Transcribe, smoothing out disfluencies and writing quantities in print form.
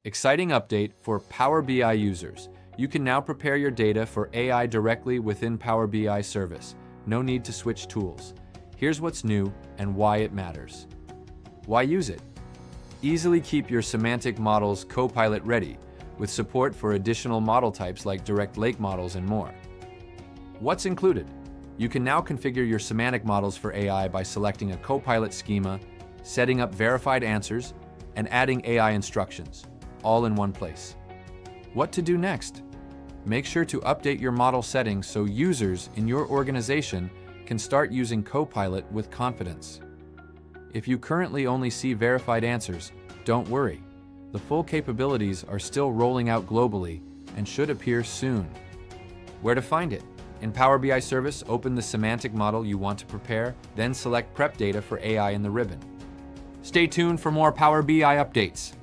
Exciting update for Power BI users. You can now prepare your data for AI directly within Power BI service. No need to switch tools. Here's what's new and why it matters. Why use it? Easily keep your semantic models Copilot ready, with support for additional model types like direct lake models and more. What's included? You can now configure your semantic models for AI by selecting a Copilot schema, setting up verified answers, and adding AI instructions, all in one place. What to do next? Make sure to update your model settings so users in your organization can start using Copilot with confidence. If you currently only see verified answers, don't worry. The full capabilities are still rolling out globally and should appear soon. Where to find it? In Power BI Service, open the semantic model you want to prepare, then select Prep Data for AI in the ribbon. Stay tuned for more Power BI updates.